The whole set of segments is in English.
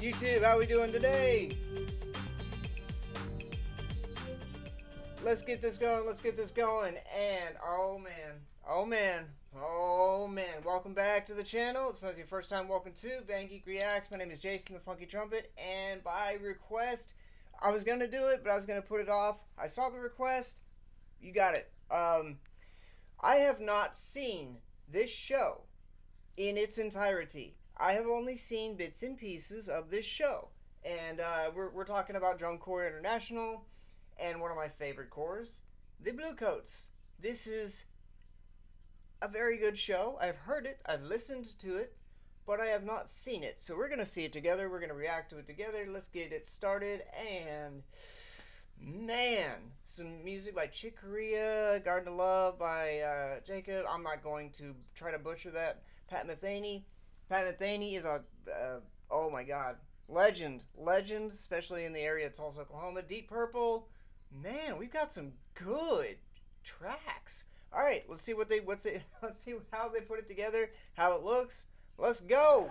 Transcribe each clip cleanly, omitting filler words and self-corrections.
YouTube, how we doing today? Let's get this going, and oh man, welcome back to the channel. If it's your first time, welcome to Geek Reacts. My name is Jason the Funky Trumpet, and by request, I was going to do it, but I was going to put it off. I saw the request, you got it. I have not seen this show in its entirety. I have only seen bits and pieces of this show, and we're talking about Drum Corps International, and one of my favorite corps, the Bluecoats. This is a very good show. I've heard it, I've listened to it, but I have not seen it. So we're going to see it together, we're going to react to it together. Let's get it started, and man, some music by Chick Corea, Garden of Love by Jacob. I'm not going to try to butcher that. Pat Metheny. Pat Metheny is a, oh my god, legend, especially in the area of Tulsa, Oklahoma. Deep Purple. Man, we've got some good tracks. All right, let's see let's see how they put it together, how it looks. Let's go.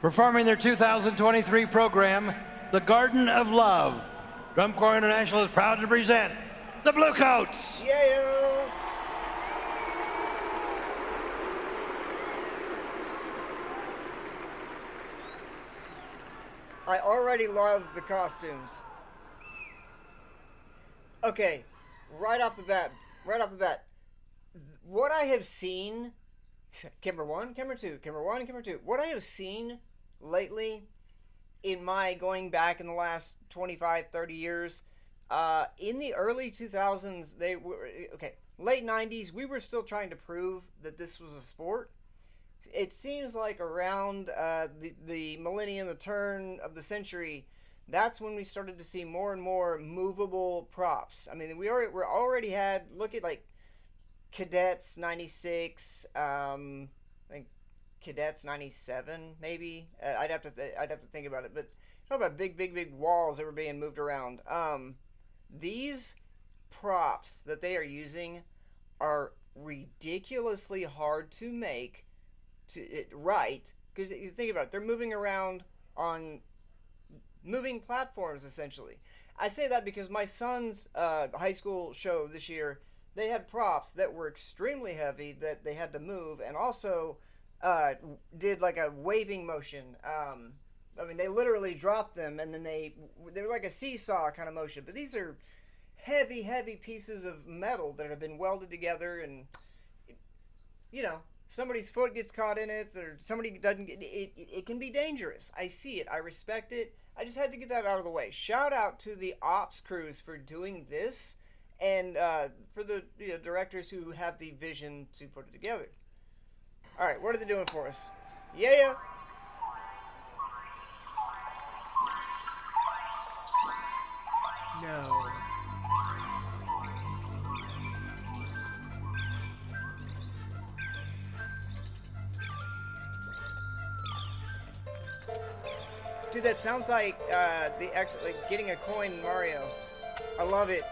Performing their 2023 program, The Garden of Love, Drum Corps International is proud to present the Bluecoats. Yeah. I already love the costumes. Okay, right off the bat, what I have seen, camera 1, camera 2, camera 1, camera 2, what I have seen lately in my going back in the last 25, 30 years, in the early 2000s, late 90s, we were still trying to prove that this was a sport. It seems like around the millennium, the turn of the century, that's when we started to see more and more movable props. I mean, we already had, look at like Cadets 96, I think Cadets 97 maybe. I'd have to think about it, but talk about big walls that were being moved around. These props that they are using are ridiculously hard to make. Right, because you think about it, they're moving around on moving platforms essentially. I say that because my son's high school show this year, they had props that were extremely heavy that they had to move, and also did like a waving motion. I mean, they literally dropped them, and then they were like a seesaw kind of motion. But these are heavy pieces of metal that have been welded together, and you know, somebody's foot gets caught in it, or somebody doesn't get it. It can be dangerous. I see it. I respect it. I just had to get that out of the way. Shout out to the ops crews for doing this, and for the directors who have the vision to put it together. All right, what are they doing for us? Yeah. No. Dude, that sounds like like getting a coin in Mario. I love it.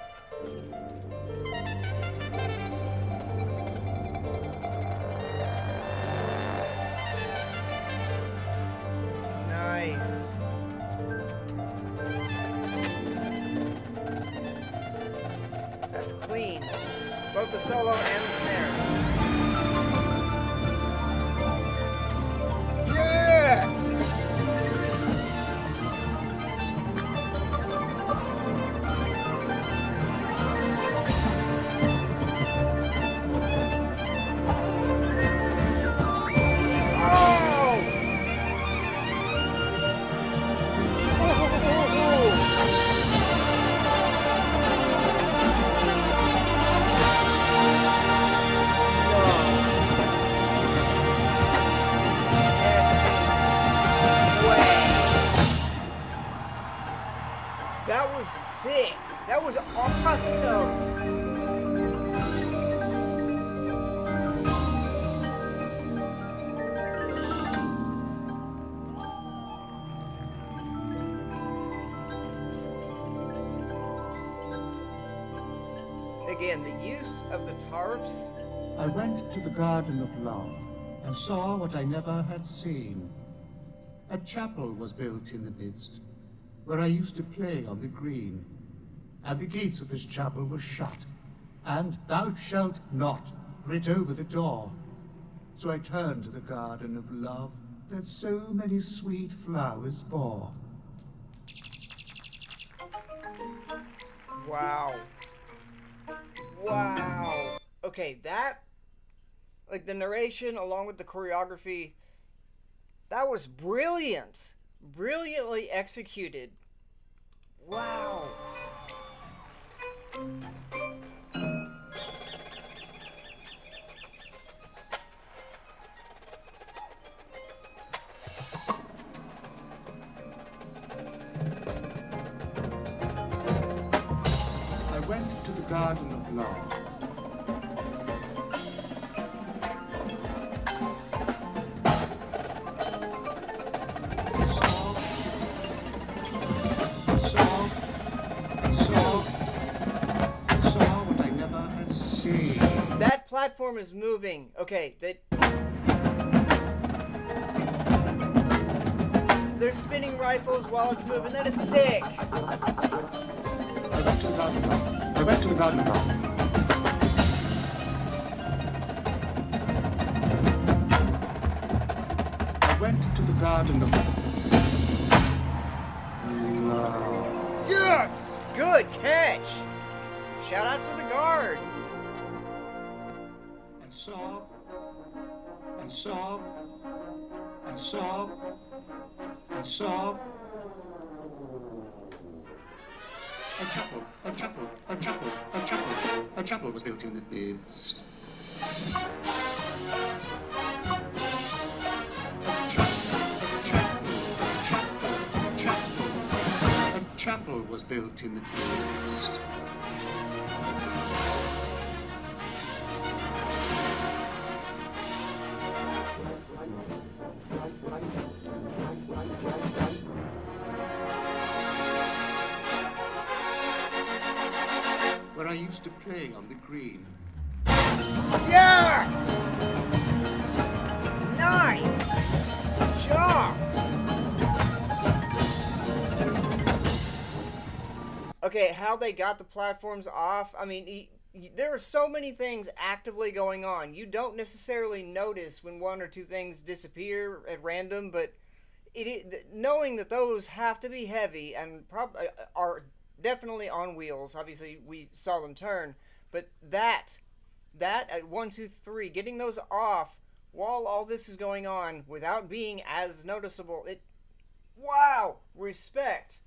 Nice. That's clean. Both the solo and the snare. Yes! That was sick. That was awesome. Again, the use of the tarps. I went to the Garden of Love, and saw what I never had seen. A chapel was built in the midst, where I used to play on the green. And the gates of this chapel were shut, and thou shalt not writ over the door. So I turned to the garden of love that so many sweet flowers bore. Wow. Wow. Okay, that, like the narration along with the choreography, that was brilliant. Brilliantly executed. Wow. I went to the garden of love. Saw what I never had seen. That platform is moving. Okay, they're spinning rifles while it's moving. That is sick. I went to the garden of love. I went to the garden of love. I went to the garden of love. Yes! Good catch! Shout out to the guard. And saw, and saw, and saw, and saw. A chapel, a chapel, a chapel, a chapel, a chapel was built in the midst. A chapel was built in the midst. Where I used to play on the green. Yes! Nice! Job! Okay, how they got the platforms off, I mean, there are so many things actively going on. You don't necessarily notice when one or two things disappear at random, but knowing that those have to be heavy and probably are definitely on wheels. Obviously, we saw them turn, but that at 1, 2, 3, getting those off while all this is going on without being as noticeable. Wow, respect.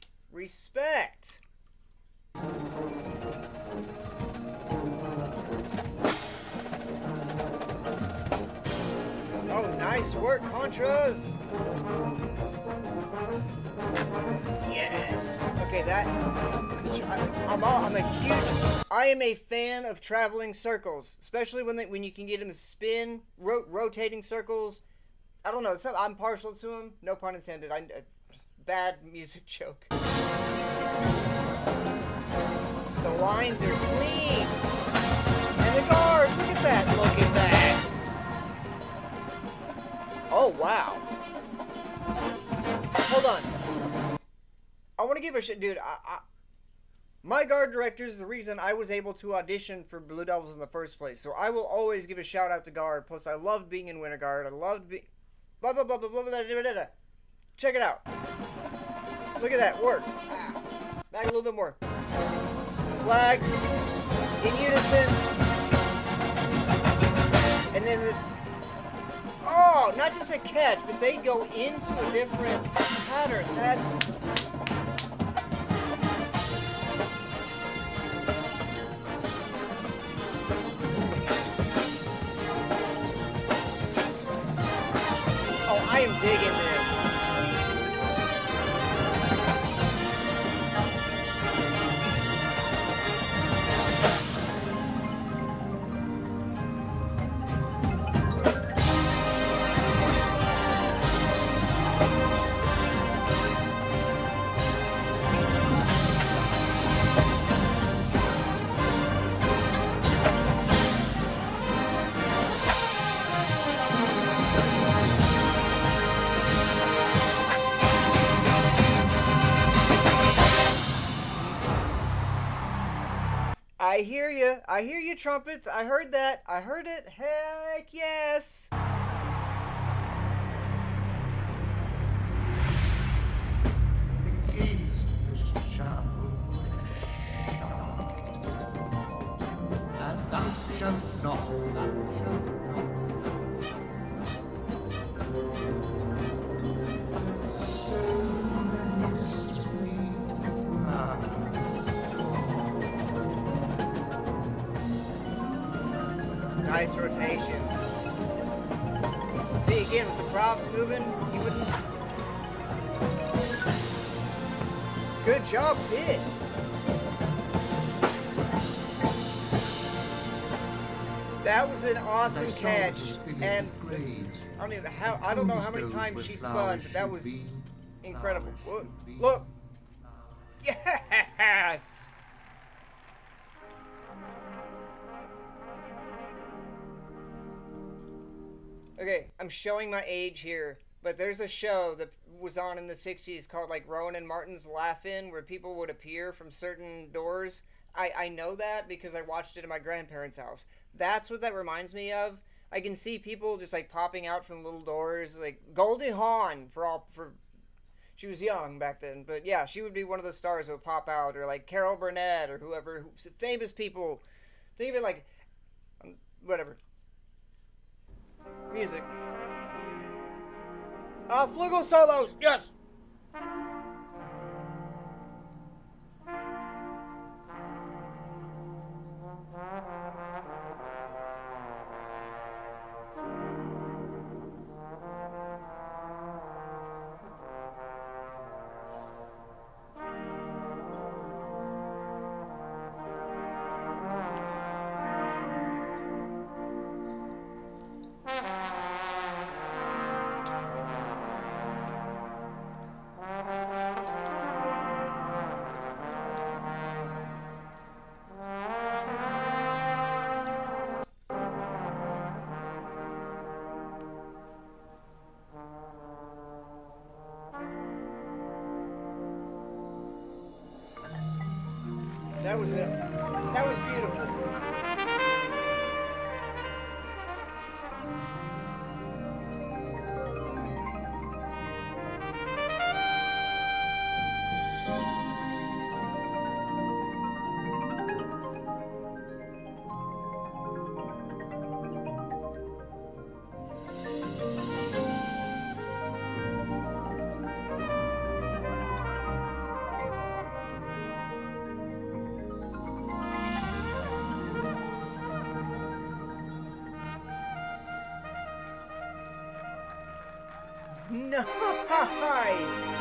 Oh, nice work, Contras. Yes. Okay, I am a fan of traveling circles, especially when you can get them to spin, rotating circles. I don't know. I'm partial to them. No pun intended. Bad music joke. The lines are clean. And the guard, look at that. Look at that. Oh, wow. Hold on. I want to give a shit, dude. My guard director is the reason I was able to audition for Blue Devils in the first place. So I will always give a shout out to guard. Plus, I loved being in Winter Guard. I loved being... Blah, blah, blah, blah, blah, blah, blah, blah, blah. Check it out. Look at that. Work. Back a little bit more. Flags. In unison. And then oh, not just a catch, but they go into a different pattern. That's... Oh, I am digging this. I hear you. I hear you, trumpets. I heard that. I heard it. Heck yes. The gates of this chapel were shut, and thou shalt not, So many sweet flowers. Nice rotation. See, again, with the props moving, you wouldn't... Good job, Pit. That was an awesome catch, and I don't know how many times she spun, but that was incredible. Look. Yes! Okay, I'm showing my age here, but there's a show that was on in the 60s called like Rowan and Martin's Laugh-In, where people would appear from certain doors. I know that because I watched it in my grandparents' house. That's what that reminds me of. I can see people just like popping out from little doors, like Goldie Hawn she was young back then, but yeah, she would be one of the stars that would pop out, or like Carol Burnett or whoever, famous people. Think of it like, whatever. Music. Flugel solos, yes! That was it. That was beautiful. Nice!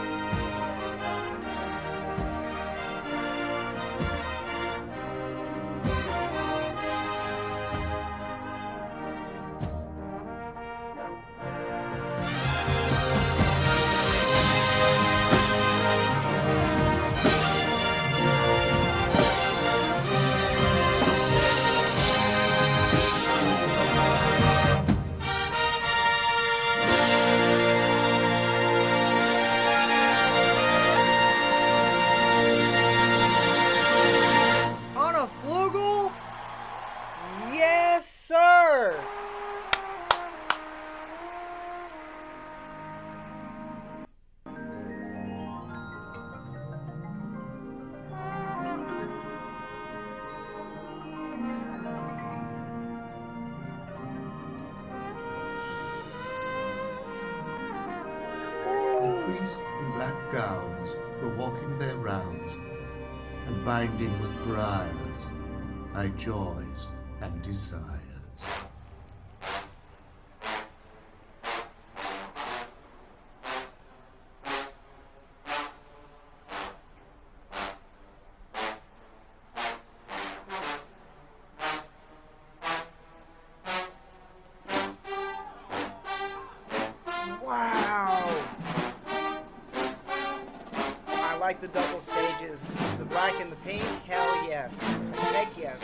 Yes, sir! The priests in black gowns were walking their rounds and binding with briars thy joys and desires. Wow! I like the double stages. The black and the pink, hell yes. Heck yes.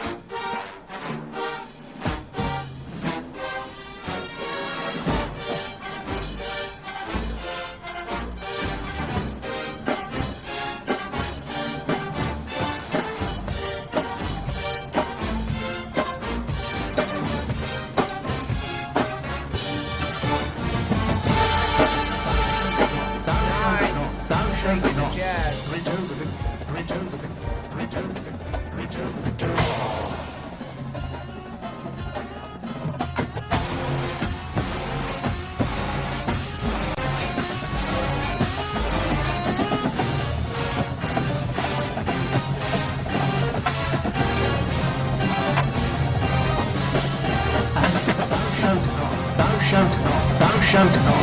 Thou shalt not.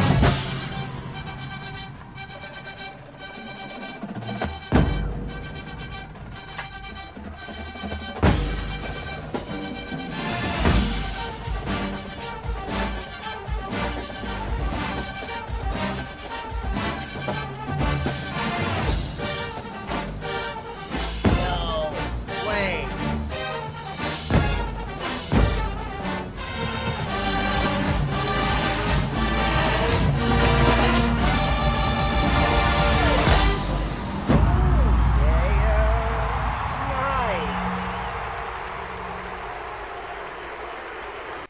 No way.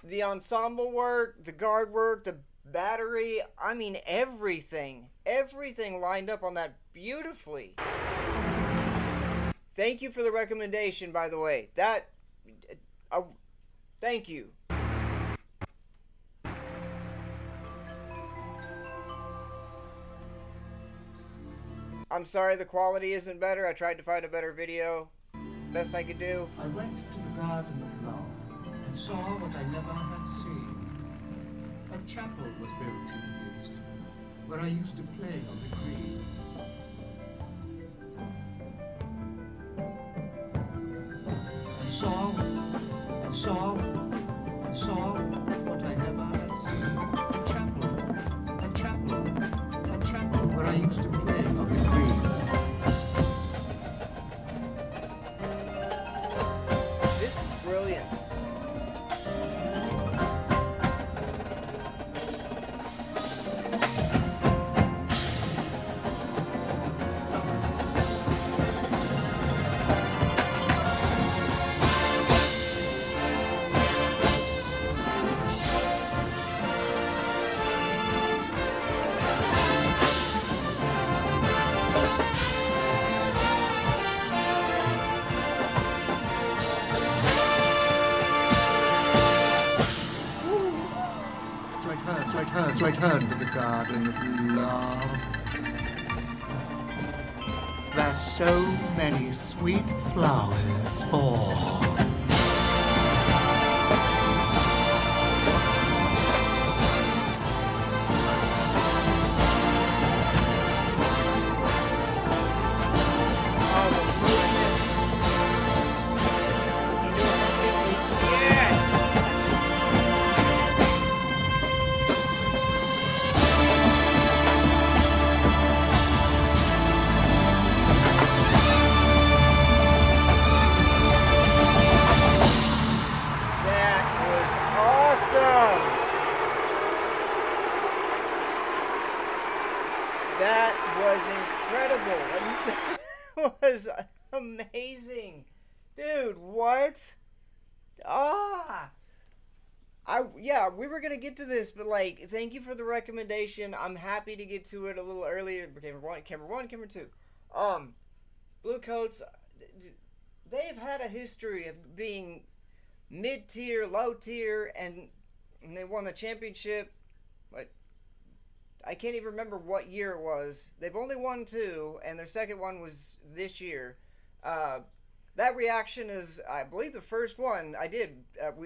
The ensemble work, the guard work, the battery, I mean everything. Everything lined up on that beautifully. Thank you for the recommendation, by the way. Thank you. I'm sorry the quality isn't better. I tried to find a better video. Best I could do. I went to the garden of love and saw what I never had seen. A chapel was built in the midst, where I used to play on the green. And saw what I never had seen. A chapel where I used to play on the green. This is brilliant. So I turned to the garden of love. There's so many sweet flowers for. That was incredible. That was amazing. Dude, what? Yeah, we were gonna get to this, but like, thank you for the recommendation. I'm happy to get to it a little earlier. Camera two. Bluecoats, they've had a history of being mid-tier, low-tier, and they won the championship. But I can't even remember what year it was. They've only won 2, and their second one was this year. That reaction is, I believe, the first one I did.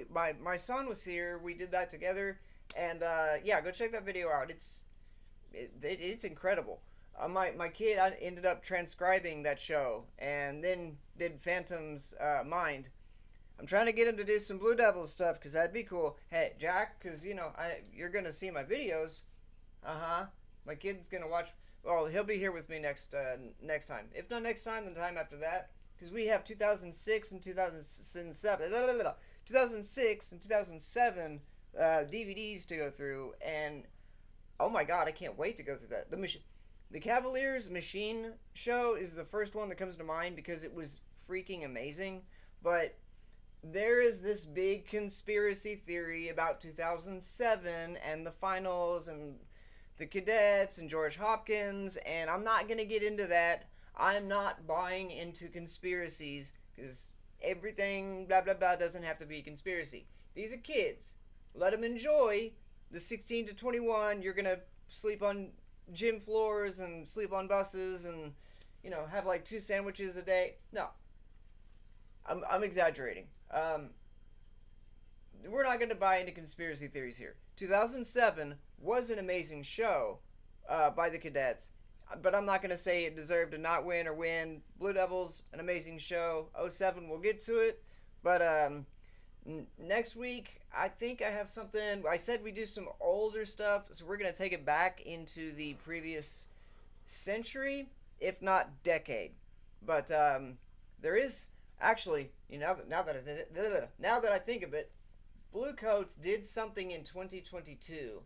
My son was here. We did that together, and yeah, go check that video out. It's incredible. My kid ended up transcribing that show, and then did Phantom's Mind. I'm trying to get him to do some Blue Devil stuff, because that'd be cool. Hey, Jack, because, you know, you're going to see my videos. My kid's going to watch. Well, he'll be here with me next time. If not next time, then the time after that. Because we have 2006 and 2007. 2006 and 2007 DVDs to go through. And, oh my god, I can't wait to go through that. The Cavaliers Machine show is the first one that comes to mind because it was freaking amazing. But there is this big conspiracy theory about 2007 and the finals and the cadets and George Hopkins, and I'm not going to get into that. I'm not buying into conspiracies because everything blah blah blah doesn't have to be conspiracy. These are kids. Let them enjoy the 16 to 21. You're gonna sleep on gym floors and sleep on buses and have like 2 sandwiches a day. No, I'm exaggerating. We're not going to buy into conspiracy theories here. 2007 was an amazing show by the Cadets, but I'm not going to say it deserved to not win or win. Blue Devils, an amazing show. '07, we'll get to it. But next week, I think I have something. I said we do some older stuff, so we're going to take it back into the previous century, if not decade. But there is actually, now that I think of it, Bluecoats did something in 2022,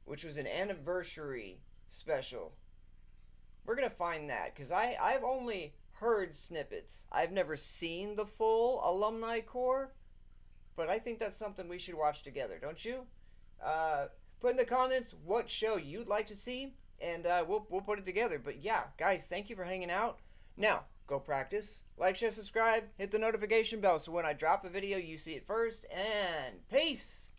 which was an anniversary special. We're going to find that, because I've only heard snippets. I've never seen the full alumni core, but I think that's something we should watch together, don't you? Put in the comments what show you'd like to see, and we'll put it together. But yeah, guys, thank you for hanging out. Now, go practice. Like, share, subscribe, hit the notification bell so when I drop a video, you see it first, and peace!